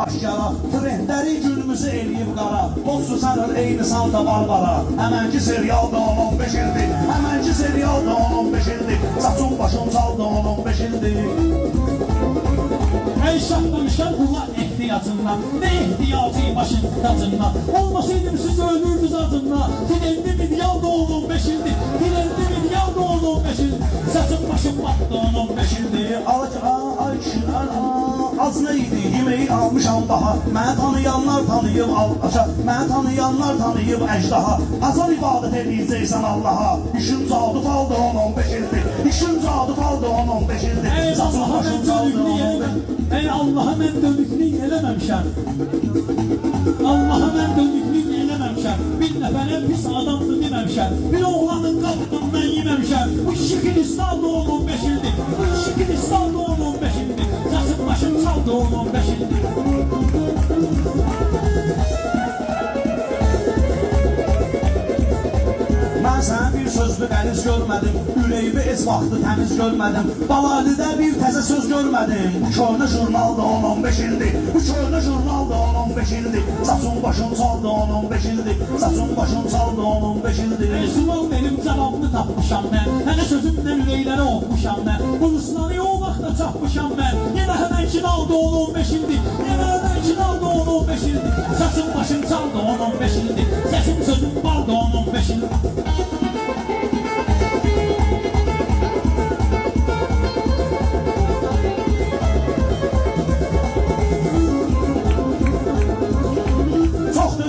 aşkara. Trendləri günümüzü eləyib qara. Olsun sənir eyni Santa Barbara. Həmənki serialda 10-15 ildir. Həmənki serialda 10-15 ildir. Saçın başım saldı 10-15 ildir. Ey şahlamışlar ulan ehtiyacından. Ne ihtiyacı başın tacından. Olmasaydım siz ölürdünüz adından. Dilendi milyar da 10-15 ildir. Dilendi milyar da 10-15 ildir. Saçın başım battı 10-15 ildir. Ay az neydi yemeği almışam daha. Məni tanıyanlar tanıyıb aldaşa. Məni tanıyanlar tanıyıb əcdaha. Azan ibadət edəcəksən Allaha. İşin cadı faldı 10-15 ildir. İşin cadı faldı 10-15 ildir. Ey Allah'a mən dönüklük eləməm. Ey Allah'a mən dönüklük eləməmişəm. Allah'a mən dönüklük eləməmişəm. Bir nəfərə pis adamdır deməmişəm. Bir oğlanın qabından yeməmişəm. Bu kişi Kristanlı 10-15 ildir. Bu kişi Kristanlı 10-15 ildir. Saçım başım çaldı 10-15 ildir. Mən sənə bir sözlü qəliz görmədim. Ürəyimi ez vaxtı təmiz görmədim. Baladidə bir təzə söz görmədim. Bu köhnə jurnalda 10-15 ildir. Bu köhnə jurnalda 10-15 ildir. Saçın başım saldı 10-15 ildir. Saçın başım saldı 10-15 ildir. Ey sual benim cavabını tapmışam mən. Hələ sözümlə ürəklərə oxmuşam mən. Bu ıslanı o vaxtda çapmışam mən. Yenə həmənkin aldı 10-15 ildir. Yenə həmənkin aldı 10-15 ildir. Saçım başım çaldı 10-15 ildir. Səsim sözüm baldı 10-15 ildir.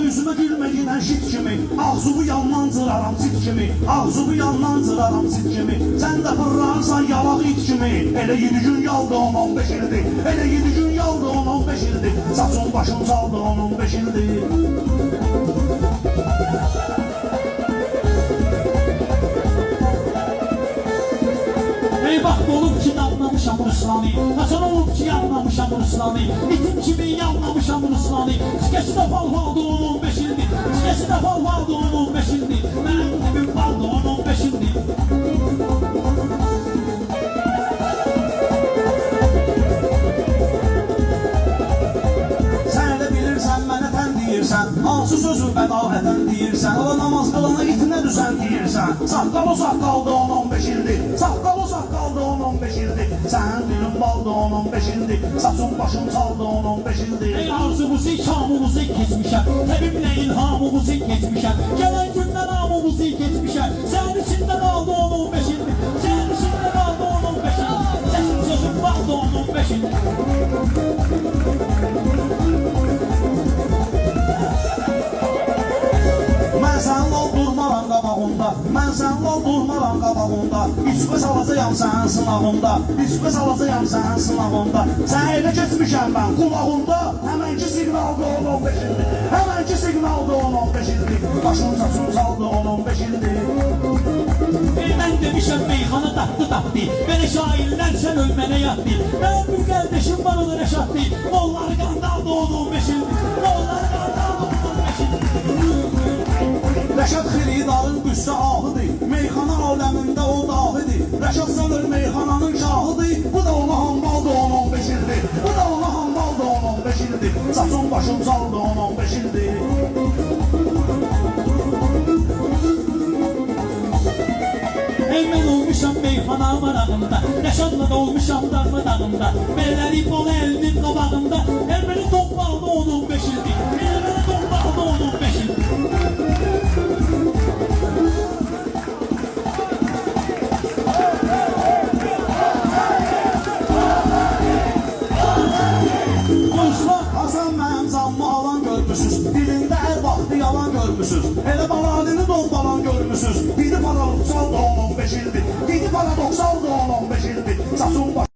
Üzümə gülməyinən şit kimi. Ağzımı yandan cıraram sit kimi. Ağzımı yandan cıraram sit kimi. Sən də fırlanırsan yalaq it kimi. Elə 7 gün yaldı 10-15 ildir. Elə 7 gün yaldı 10-15 ildir. Saçın başım saldı 10-15 ildir. Ey vaxt olub ki anlamışam Ruslanı. Hasan olub ki anlamışam Ruslanı. İtim kimi yanlamışam Ruslanı. Tikəsi də fal valdı 10-15 ildir. Tikəsi də fal valdı 10-15 ildir. Mənim dibim valdı 10-15 ildir. Sən də bilirsən mənə tən deyirsən. Hansı sözü bədavətən deyirsən. O namaz qılana itinə düzən deyirsən. Saqqal o saqqaldı 10-15 ildir. Saqqal o saqqaldı 10-15 ildir. Sən dilim baldı 10-15 ildir. Saçın başım saldı 10-15 ildir. Ey arzumuzu, kamumuzu keçmişəm. Təbiblə ilhamımızı keçmişəm. Gələn gündən hamımızı keçmişəm. Sənin içindən aldı 10-15 ildir. Sənin içindən aldı 10-15 ildir. Səsin sözüm baldı 10-15 ildir. Mən sənin ol durmaram qabağında. Mən sənin ol durmaram qabağında. İçqə salacağam sənin sınavında. İçqə salacağam sənin sınavında. Sən elə keçmişəm mən qulağında. Həmənki siqnalda 10-15 ildir. Həmənki siqnalda 10-15 ildir. Başın saçın saldı 10-15 ildir. Ey mən demişəm meyxana tapdı. Belə şairlər sən ölmənə yatdı. Mənim bir qardeşim var o da rəşaddı. Molları qandaldı 10-15 ildir. Molları qandaldı 10-15 ildir. Rəşad Xiridarın qüssə ahıdır. Meyxana aləmində o dahidir. Rəşad Sənir meyxananın şahıdır. Bu da ona hambaldı 10-15 ildir. Bu da ona hambaldı 10-15 ildir. Saçın başım saldı 10-15 ildir. Ey mən olmuşam meyxana marağında. Rəşadla da olmuşam darmadağında. Belələri bol əlinin qabağında. El məni toplaldı 10-15 ildir. El məni toplaldı 10-15 ildir. Hasan mənim zammı alan görmüsüz. Dilində hər vaxtı yalan görmüsüz. Elə baladini dolbalan görmüsüz. Biri paradoksal da 10-15 ildir. Biri paradoksal da 10-15 ildir. Saçın başı